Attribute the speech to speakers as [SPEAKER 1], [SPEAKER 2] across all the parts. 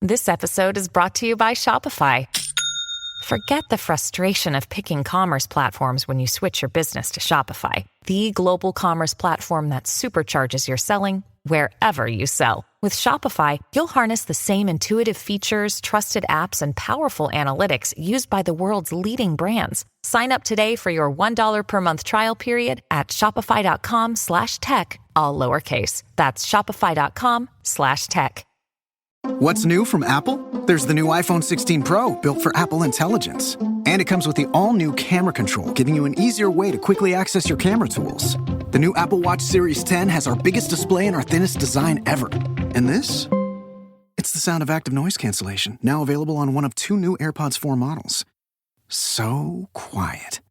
[SPEAKER 1] This episode is brought to you by Shopify. Forget the frustration of picking commerce platforms when you switch your business to Shopify, the global commerce platform that supercharges your selling wherever you sell. With Shopify, you'll harness the same intuitive features, trusted apps, and powerful analytics used by the world's leading brands. Sign up today for your $1 per month trial period at shopify.com/tech, all lowercase. That's shopify.com/tech.
[SPEAKER 2] What's new from Apple? There's the new iPhone 16 Pro, built for Apple Intelligence. And it comes with the all-new camera control, giving you an easier way to quickly access your camera tools. The new Apple Watch Series 10 has our biggest display and our thinnest design ever. And this? It's the sound of active noise cancellation, now available on one of 2 new AirPods 4 models. So quiet.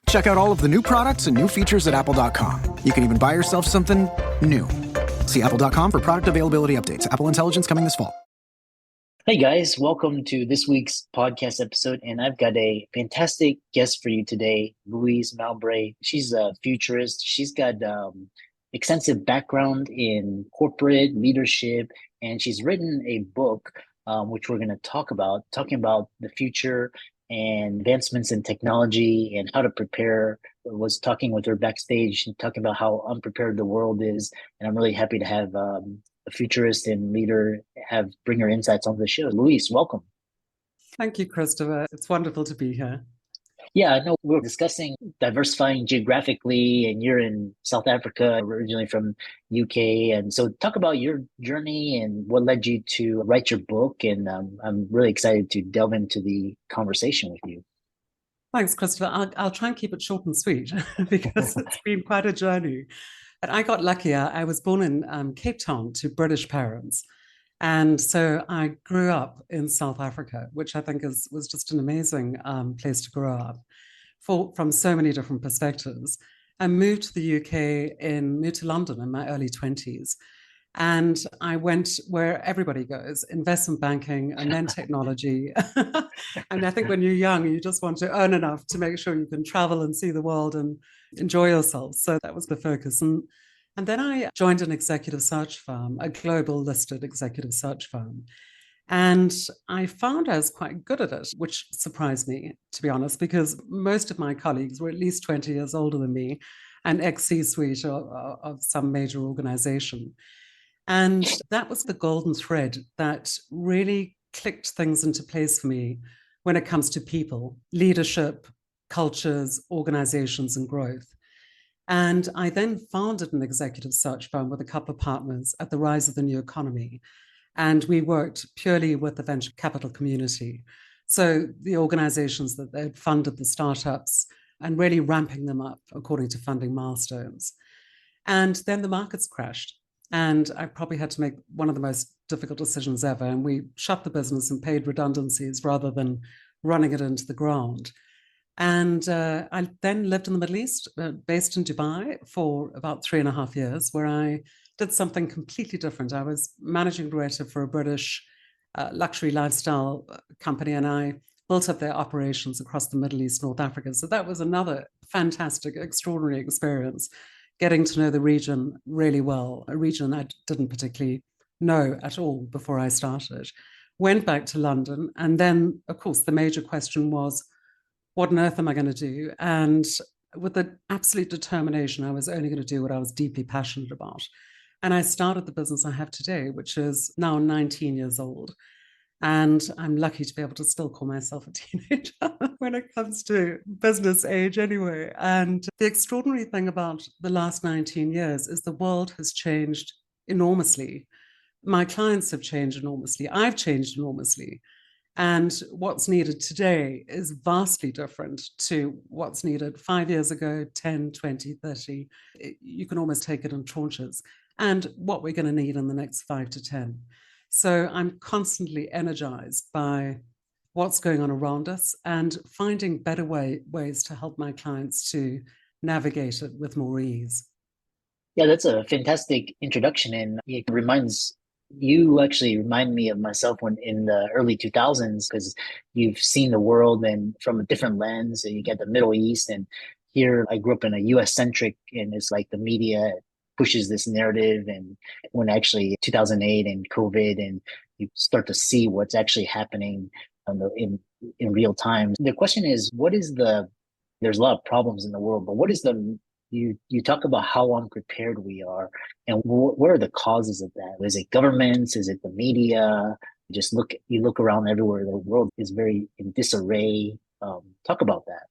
[SPEAKER 2] Check out all of the new products and new features at apple.com. You can even buy yourself something new. See apple.com for product availability updates. Apple Intelligence coming this fall.
[SPEAKER 3] Hey guys, welcome to this week's podcast episode. And I've got a fantastic guest for you today, Louise Mowbray. She's a futurist. She's got extensive background in corporate leadership, and she's written a book, which we're going to talking about the future and advancements in technology and how to prepare. I was talking with her backstage and talking about how unprepared the world is. And I'm really happy to have a futurist and leader bring her insights onto the show. Louise, welcome.
[SPEAKER 4] Thank you, Christopher. It's wonderful to be here.
[SPEAKER 3] Yeah, I know we're discussing diversifying geographically, and you're in South Africa, originally from UK. And so talk about your journey and what led you to write your book. And I'm really excited to delve into the conversation with you.
[SPEAKER 4] Thanks, Christopher. I'll try and keep it short and sweet because it's been quite a journey. But I got lucky. I was born in Cape Town to British parents. And so I grew up in South Africa, which I think was just an amazing place to grow up from so many different perspectives. I moved to the UK moved to London in my early 20s. And I went where everybody goes, investment banking and then technology. And I think when you're young, you just want to earn enough to make sure you can travel and see the world and enjoy yourself. So that was the focus. And then I joined an executive search firm, a global listed executive search firm. And I found I was quite good at it, which surprised me, to be honest, because most of my colleagues were at least 20 years older than me and ex-C-suite of some major organization. And that was the golden thread that really clicked things into place for me when it comes to people, leadership, cultures, organizations, and growth. And I then founded an executive search firm with a couple of partners at the rise of the new economy. And we worked purely with the venture capital community. So the organizations that had funded the startups and really ramping them up according to funding milestones. And then the markets crashed. And I probably had to make one of the most difficult decisions ever. And we shut the business and paid redundancies rather than running it into the ground. And I then lived in the Middle East, based in Dubai for about 3.5 years, where I did something completely different. I was managing director for a British luxury lifestyle company, and I built up their operations across the Middle East, North Africa. So that was another fantastic, extraordinary experience, getting to know the region really well, a region I didn't particularly know at all before I started. Went back to London, and then, of course, the major question was, what on earth am I going to do? And with the absolute determination, I was only going to do what I was deeply passionate about. And I started the business I have today, which is now 19 years old. And I'm lucky to be able to still call myself a teenager when it comes to business age anyway. And the extraordinary thing about the last 19 years is the world has changed enormously. My clients have changed enormously. I've changed enormously. And what's needed today is vastly different to what's needed 5 years ago, 10, 20, 30. You can almost take it in tranches. And what we're going to need in the next 5 to 10. So I'm constantly energized by what's going on around us and finding better ways to help my clients to navigate it with more ease.
[SPEAKER 3] Yeah, that's a fantastic introduction. And it actually remind me of myself when in the early 2000s, because you've seen the world and from a different lens, and you get the Middle East. And here I grew up in a US centric, and it's like the media pushes this narrative, and when actually 2008 and COVID, and you start to see what's actually happening in real time. The question is, there's a lot of problems in the world, but what is you talk about how unprepared we are, and what are the causes of that? Is it governments? Is it the media? You look around everywhere, the world is very in disarray. Talk about that.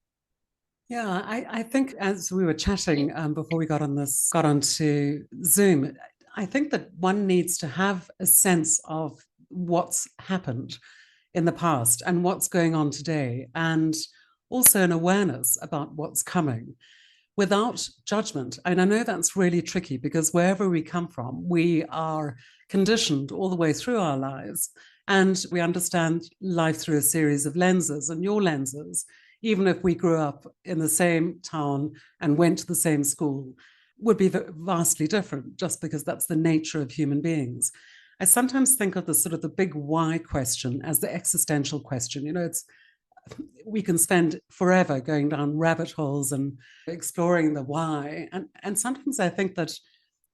[SPEAKER 4] Yeah, I think as we were chatting before we got onto Zoom, I think that one needs to have a sense of what's happened in the past and what's going on today, and also an awareness about what's coming without judgment. And I know that's really tricky because wherever we come from, we are conditioned all the way through our lives, and we understand life through a series of lenses, and your lenses, even if we grew up in the same town and went to the same school, would be vastly different, just because that's the nature of human beings. I sometimes think of the sort of the big why question as the existential question. We can spend forever going down rabbit holes and exploring the why. And sometimes I think that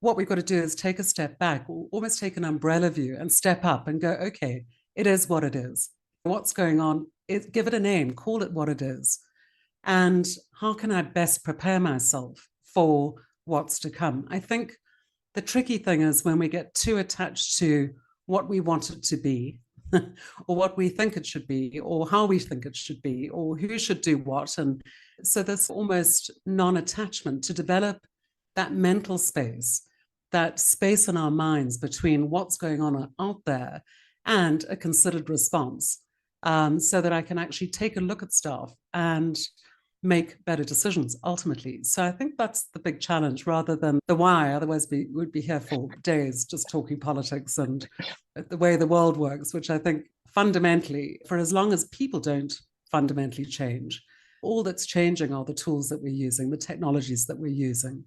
[SPEAKER 4] what we've got to do is take a step back, or almost take an umbrella view and step up and go, okay, it is what it is. What's going on? Give it a name, call it what it is. And how can I best prepare myself for what's to come? I think the tricky thing is when we get too attached to what we want it to be, or what we think it should be, or how we think it should be, or who should do what. And so there's almost non-attachment to develop that mental space, that space in our minds between what's going on out there and a considered response, so that I can actually take a look at stuff and make better decisions ultimately. So I think that's the big challenge rather than the why. Otherwise, we'd be here for days just talking politics and the way the world works, which I think fundamentally, for as long as people don't fundamentally change, all that's changing are the tools that we're using, the technologies that we're using.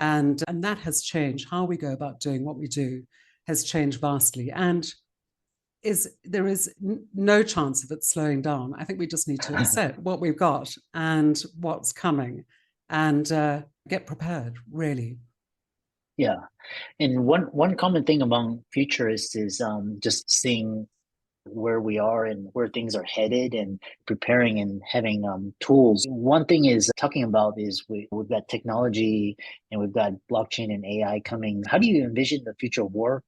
[SPEAKER 4] And that has changed. How we go about doing what we do has changed vastly. And there is no chance of it slowing down. I think we just need to accept what we've got and what's coming, and get prepared, really.
[SPEAKER 3] Yeah. And one common thing among futurists is just seeing where we are and where things are headed, and preparing and having tools. One thing is talking about is we've got technology and we've got blockchain and AI coming. How do you envision the future of work,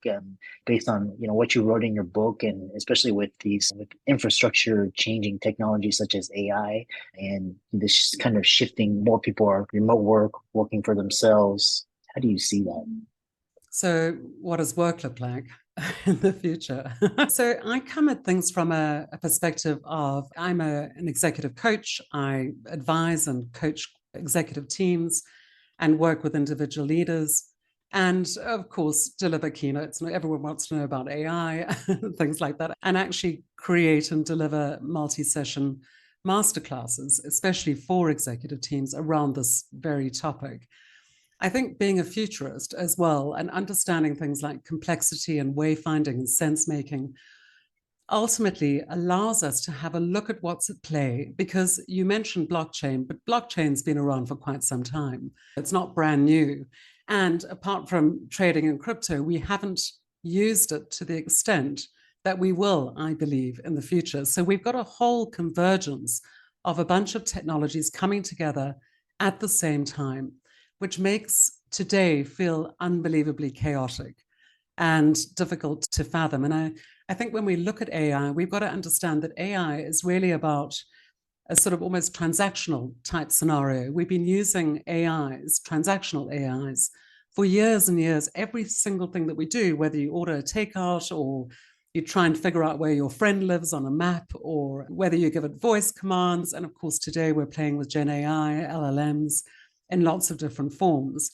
[SPEAKER 3] based on what you wrote in your book, and especially with with infrastructure changing technologies such as AI, and this kind of shifting, more people are remote work, working for themselves. How do you see that?
[SPEAKER 4] So what does work look like in the future? So I come at things from a perspective of, I'm an executive coach. I advise and coach executive teams and work with individual leaders. And of course, deliver keynotes. Everyone wants to know about AI, things like that. And actually create and deliver multi-session masterclasses, especially for executive teams around this very topic. I think being a futurist as well, and understanding things like complexity and wayfinding and sense making, ultimately allows us to have a look at what's at play. Because you mentioned blockchain, but blockchain's been around for quite some time. It's not brand new. And apart from trading in crypto, we haven't used it to the extent that we will, I believe, in the future. So we've got a whole convergence of a bunch of technologies coming together at the same time, which makes today feel unbelievably chaotic and difficult to fathom. And I think when we look at AI, we've got to understand that AI is really about a sort of almost transactional type scenario. We've been using AIs, transactional AIs, for years and years. Every single thing that we do, whether you order a takeout, or you try and figure out where your friend lives on a map, or whether you give it voice commands. And of course, today we're playing with Gen AI, LLMs, in lots of different forms.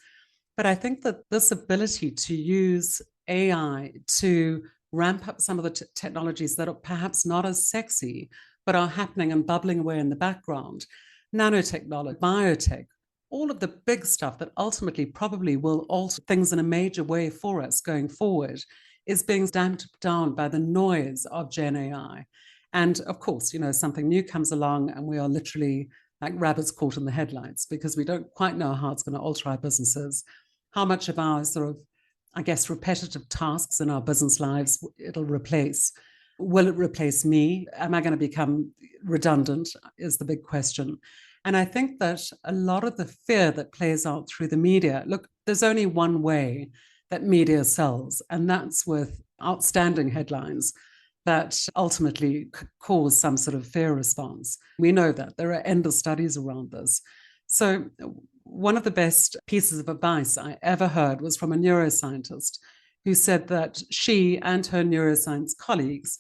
[SPEAKER 4] But I think that this ability to use AI to ramp up some of the technologies that are perhaps not as sexy, but are happening and bubbling away in the background, nanotechnology, biotech, all of the big stuff that ultimately probably will alter things in a major way for us going forward, is being damped down by the noise of Gen AI. And of course, something new comes along and we are literally like rabbits caught in the headlights, because we don't quite know how it's going to alter our businesses, how much of our sort of, I guess, repetitive tasks in our business lives it'll replace. Will it replace me? Am I going to become redundant is the big question. And I think that a lot of the fear that plays out through the media, look, there's only one way that media sells, and that's with outstanding headlines that ultimately cause some sort of fear response. We know that. There are endless studies around this. So one of the best pieces of advice I ever heard was from a neuroscientist who said that she and her neuroscience colleagues,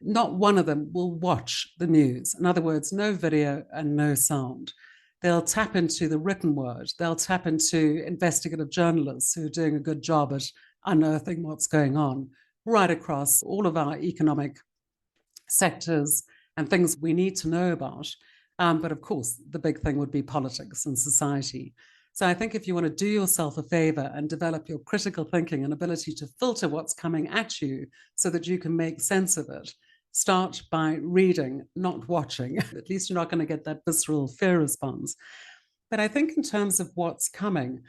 [SPEAKER 4] not one of them will watch the news. In other words, no video and no sound. They'll tap into the written word. They'll tap into investigative journalists who are doing a good job at unearthing what's going on right across all of our economic sectors and things we need to know about. But of course, the big thing would be politics and society. So I think if you want to do yourself a favor and develop your critical thinking and ability to filter what's coming at you so that you can make sense of it, start by reading, not watching. At least you're not going to get that visceral fear response. But I think in terms of what's coming,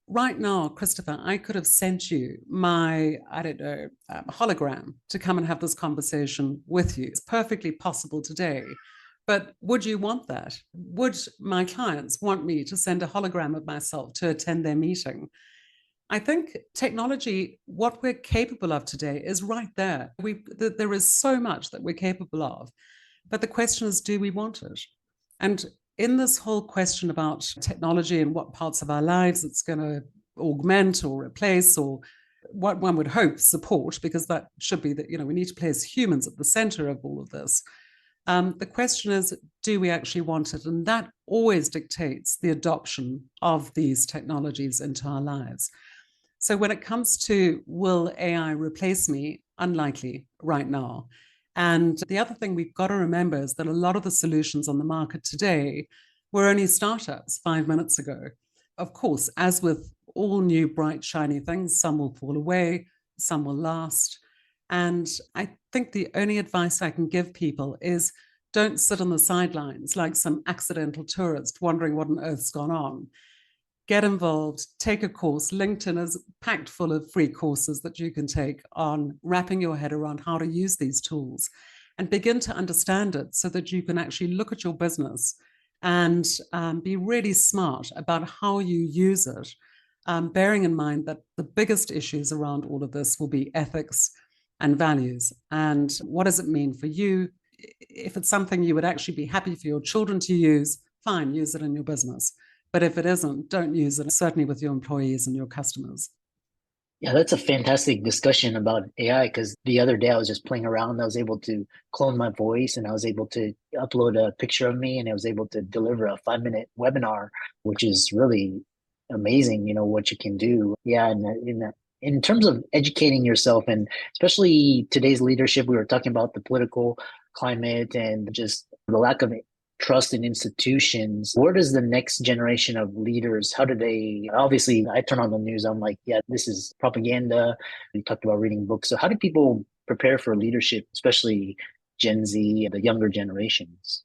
[SPEAKER 4] right now, Christopher, I could have sent you my, hologram to come and have this conversation with you. It's perfectly possible today. But would you want that? Would my clients want me to send a hologram of myself to attend their meeting? I think technology, what we're capable of today is right there. There is so much that we're capable of. But the question is, do we want it? And in this whole question about technology and what parts of our lives it's going to augment or replace, or what one would hope support, because that should be that, we need to place humans at the center of all of this. The question is, do we actually want it? And that always dictates the adoption of these technologies into our lives. So when it comes to will AI replace me, unlikely right now. And the other thing we've got to remember is that a lot of the solutions on the market today were only startups 5 minutes ago. Of course, as with all new, bright, shiny things, some will fall away, some will last. And I think the only advice I can give people is don't sit on the sidelines like some accidental tourist wondering what on earth's gone on. Get involved, take a course. LinkedIn is packed full of free courses that you can take on wrapping your head around how to use these tools and begin to understand it so that you can actually look at your business and be really smart about how you use it, bearing in mind that the biggest issues around all of this will be ethics and values. And what does it mean for you? If it's something you would actually be happy for your children to use, fine, use it in your business. But if it isn't, don't use it, certainly with your employees and your customers.
[SPEAKER 3] Yeah, that's a fantastic discussion about AI, because the other day I was just playing around. I was able to clone my voice and I was able to upload a picture of me and I was able to deliver a 5-minute webinar, which is really amazing, what you can do. Yeah, and in terms of educating yourself, and especially today's leadership, we were talking about the political climate and just the lack of trust in institutions. Where does the next generation of leaders, how do they, obviously I turn on the news, I'm like, yeah, this is propaganda. You talked about reading books. So how do people prepare for leadership, especially Gen Z, the younger generations?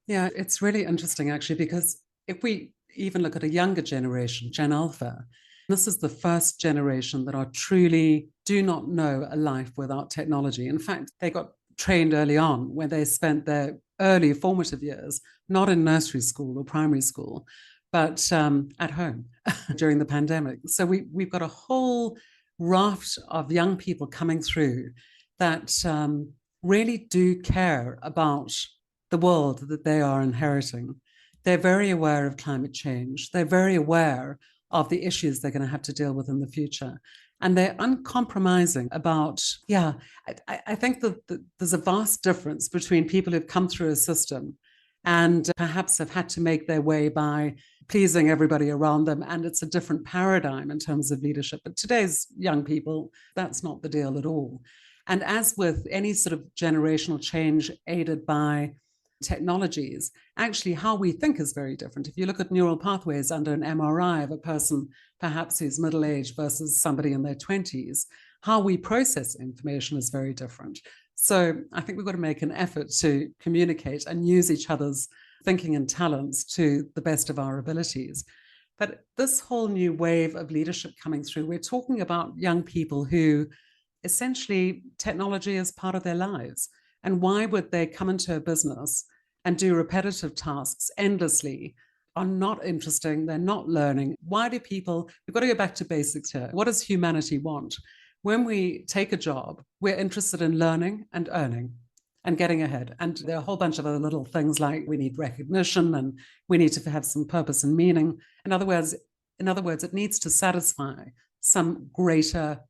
[SPEAKER 4] Yeah, it's really interesting actually, because if we even look at a younger generation, Gen Alpha, this is the first generation that are truly do not know a life without technology. In fact, they got trained early on when they spent their early formative years, not in nursery school or primary school, but at home during the pandemic. So we've got a whole raft of young people coming through that really do care about the world that they are inheriting. They're very aware of climate change. They're very aware of the issues they're going to have to deal with in the future. And they're uncompromising about, I think that there's a vast difference between people who've come through a system and perhaps have had to make their way by pleasing everybody around them. And it's a different paradigm in terms of leadership. But today's young people, that's not the deal at all. And as with any sort of generational change aided by technologies, actually how we think is very different. If you look at neural pathways under an MRI of a person perhaps who's middle-aged versus somebody in their 20s, how we process information is very different. So I think we've got to make an effort to communicate and use each other's thinking and talents to the best of our abilities. But this whole new wave of leadership coming through, we're talking about young people who essentially technology is part of their lives. And why would they come into a business and do repetitive tasks endlessly? Are not interesting, they're not learning. Why do people, we've got to go back to basics here. What does humanity want? When we take a job, we're interested in learning and earning and getting ahead. And there are a whole bunch of other little things like we need recognition and we need to have some purpose and meaning. In other words, it needs to satisfy some greater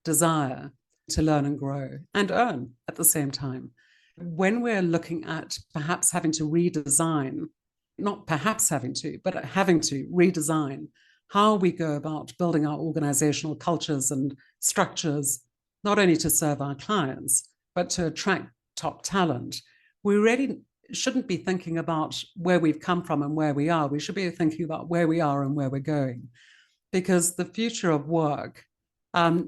[SPEAKER 4] desire to learn and grow and earn at the same time. When we're looking at perhaps having to redesign, not perhaps having to, but having to redesign how we go about building our organizational cultures and structures, not only to serve our clients, but to attract top talent, we really shouldn't be thinking about where we've come from and where we are. We should be thinking about where we are and where we're going, because the future of work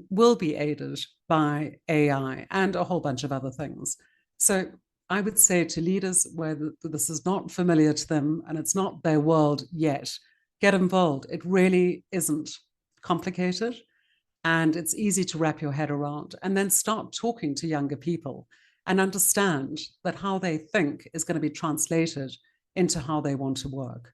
[SPEAKER 4] will be aided by AI and a whole bunch of other things. So I would say to leaders where this is not familiar to them and it's not their world yet, get involved. It really isn't complicated and it's easy to wrap your head around, and then start talking to younger people and understand that how they think is going to be translated into how they want to work.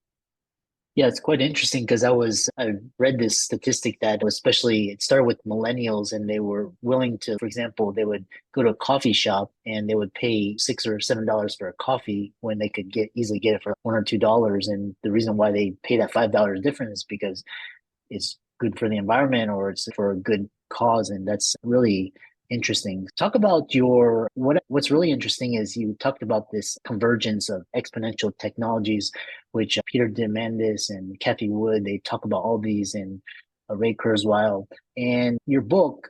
[SPEAKER 3] Yeah, it's quite interesting because I read this statistic that especially it started with millennials and they were willing to, for example, they would go to a coffee shop and they would pay $6 or $7 for a coffee when they could easily get it for $1 or $2. And the reason why they pay that $5 difference is because it's good for the environment or it's for a good cause. And that's really interesting. Talk about what's really interesting is you talked about this convergence of exponential technologies, which Peter Diamandis and Kathy Wood, they talk about all these, and Ray Kurzweil. And your book,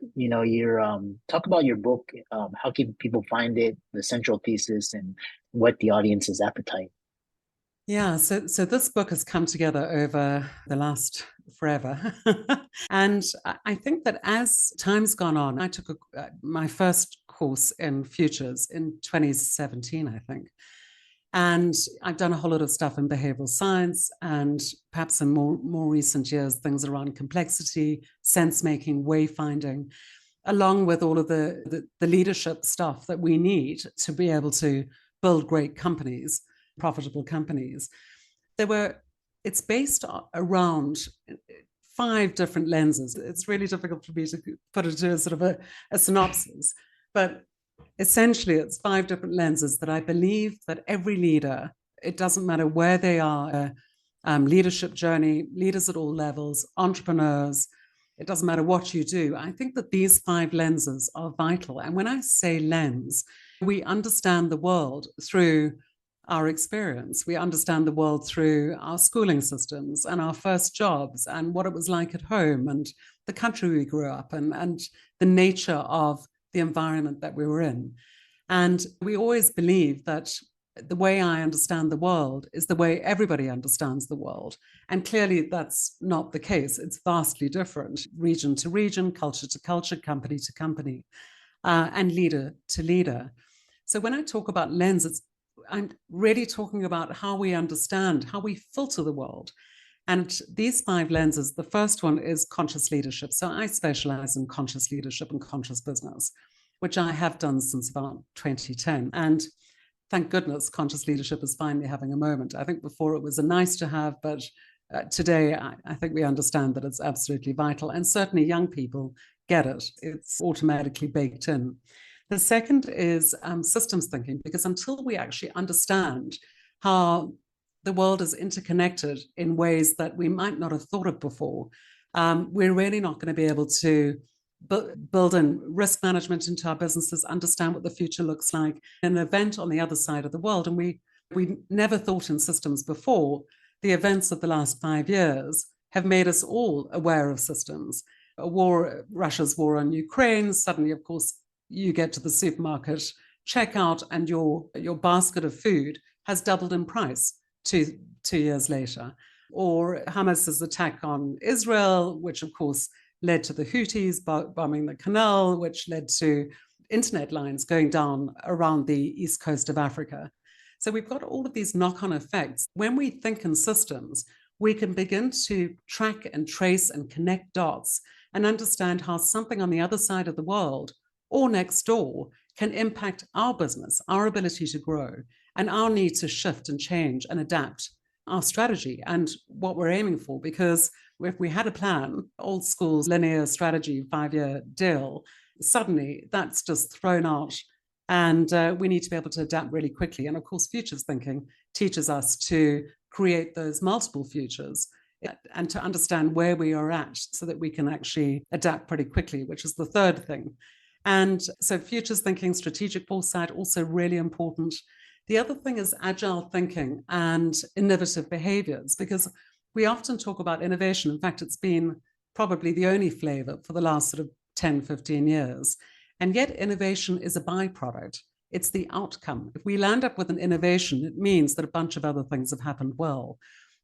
[SPEAKER 3] talk about your book, how can people find it, the central thesis, and what the audience's appetite.
[SPEAKER 4] Yeah, so this book has come together over the last forever. And I think that as time's gone on, I took my first course in futures in 2017, I think. And I've done a whole lot of stuff in behavioral science and perhaps in more recent years, things around complexity, sense-making, wayfinding, along with all of the leadership stuff that we need to be able to build great companies, profitable companies. It's based around 5 different lenses. It's really difficult for me to put it into a sort of a synopsis, but essentially it's 5 different lenses that I believe that every leader, it doesn't matter where they are, leadership journey, leaders at all levels, entrepreneurs, it doesn't matter what you do. I think that these 5 lenses are vital. And when I say lens, we understand the world through our experience. We understand the world through our schooling systems and our first jobs and what it was like at home and the country we grew up in and the nature of the environment that we were in. And we always believe that the way I understand the world is the way everybody understands the world. And clearly that's not the case. It's vastly different, region to region, culture to culture, company to company, and leader to leader. So when I talk about lenses, I'm really talking about how we understand, how we filter the world. And these 5 lenses, the first one is conscious leadership. So I specialize in conscious leadership and conscious business, which I have done since about 2010. And thank goodness conscious leadership is finally having a moment. I think before it was a nice to have, but today I think we understand that it's absolutely vital. And certainly young people get it. It's automatically baked in. The second is systems thinking, because until we actually understand how the world is interconnected in ways that we might not have thought of before, we're really not going to be able to build in risk management into our businesses, understand what the future looks like, an event on the other side of the world. And we never thought in systems before. The events of the last 5 years have made us all aware of systems. Russia's war on Ukraine, suddenly, of course, you get to the supermarket checkout and your basket of food has doubled in price two years later. Or Hamas's attack on Israel, which of course led to the Houthis bombing the canal, which led to internet lines going down around the east coast of Africa. So we've got all of these knock-on effects. When we think in systems, we can begin to track and trace and connect dots and understand how something on the other side of the world or next door can impact our business, our ability to grow, and our need to shift and change and adapt our strategy and what we're aiming for. Because if we had a plan, old school linear strategy, 5-year deal, suddenly that's just thrown out. And we need to be able to adapt really quickly. And of course, futures thinking teaches us to create those multiple futures and to understand where we are at so that we can actually adapt pretty quickly, which is the third thing. And so futures thinking, strategic foresight, also really important. The other thing is agile thinking and innovative behaviors, because we often talk about innovation. In fact, it's been probably the only flavor for the last sort of 10, 15 years. And yet innovation is a byproduct. It's the outcome. If we land up with an innovation, it means that a bunch of other things have happened well.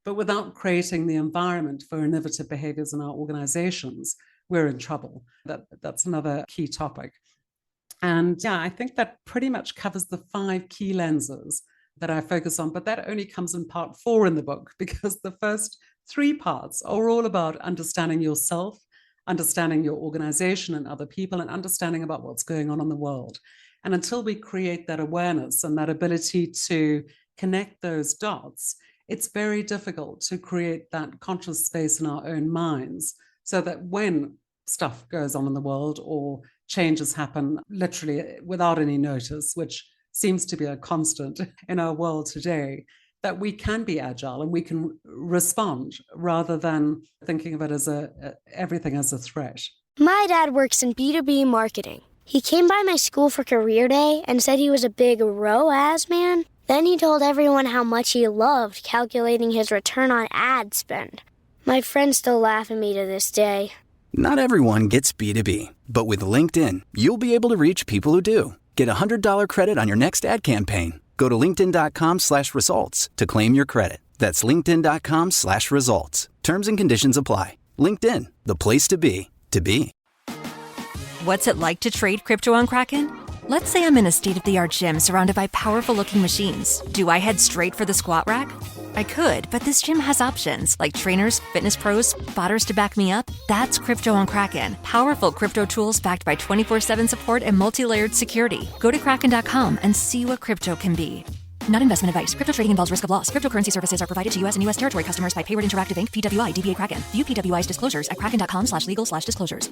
[SPEAKER 4] But without creating the environment for innovative behaviors in our organizations, we're in trouble. That's another key topic. And yeah, I think that pretty much covers the 5 key lenses that I focus on, but that only comes in part 4 in the book, because the first 3 parts are all about understanding yourself, understanding your organization and other people, and understanding about what's going on in the world. And until we create that awareness and that ability to connect those dots, it's very difficult to create that conscious space in our own minds so that when stuff goes on in the world or changes happen literally without any notice, which seems to be a constant in our world today, that we can be agile and we can respond rather than thinking of it as everything as a threat.
[SPEAKER 5] My dad works in B2B marketing. He came by my school for career day and said he was a big ROAS man. Then he told everyone how much he loved calculating his return on ad spend. My friends still laugh at me to this day.
[SPEAKER 6] Not everyone gets B2B, but with LinkedIn, you'll be able to reach people who do. Get a $100 credit on your next ad campaign. Go to linkedin.com/results to claim your credit. That's linkedin.com/results. Terms and conditions apply. LinkedIn, the place to be, to be.
[SPEAKER 7] What's it like to trade crypto on Kraken? Let's say I'm in a state-of-the-art gym surrounded by powerful-looking machines. Do I head straight for the squat rack? I could, but this gym has options like trainers, fitness pros, spotters to back me up. That's crypto on Kraken. Powerful crypto tools backed by 24/7 support and multi-layered security. Go to kraken.com and see what crypto can be. Not investment advice. Crypto trading involves risk of loss. Cryptocurrency services are provided to U.S. and U.S. territory customers by Payward Interactive Inc., PWI, DBA Kraken. View PWI's disclosures at kraken.com/legal/disclosures.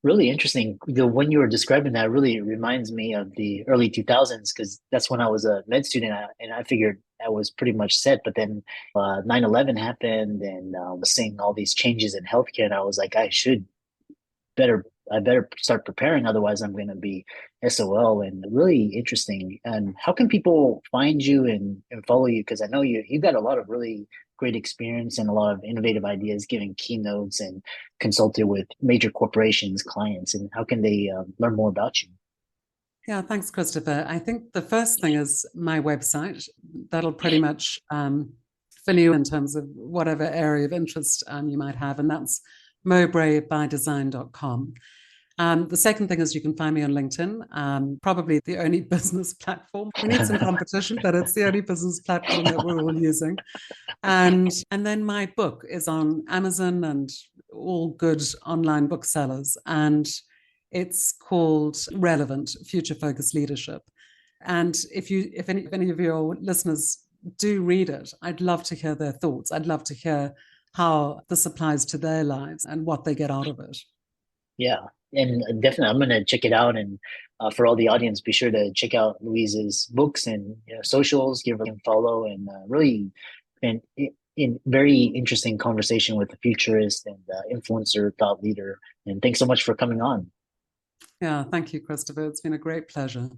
[SPEAKER 3] Really interesting. When you were describing that, really reminds me of the early 2000s, because that's when I was a med student, and I figured I was pretty much set. But then 9/11 happened, and I was seeing all these changes in healthcare, and I was like, I better start preparing, otherwise I'm going to be SOL. And really interesting. And how can people find you and follow you? Because I know you got a lot of really great experience and a lot of innovative ideas, giving keynotes and consulted with major corporations, clients. And how can they learn more about you?
[SPEAKER 4] Yeah, thanks, Christopher. I think the first thing is my website. That'll pretty much fill you in terms of whatever area of interest you might have, and that's mowbraybydesign.com. The second thing is you can find me on LinkedIn, probably the only business platform. We need some competition, but it's the only business platform that we're all using. And then my book is on Amazon and all good online booksellers. And it's called Relevant, Future Focused Leadership. And if any of your listeners do read it, I'd love to hear their thoughts. I'd love to hear how this applies to their lives and what they get out of it.
[SPEAKER 3] Yeah, and definitely I'm going to check it out. And for all the audience, be sure to check out Louise's books and socials, give her a follow, and really in very interesting conversation with the futurist and influencer thought leader. And thanks so much for coming on.
[SPEAKER 4] Yeah, thank you, Christopher. It's been a great pleasure.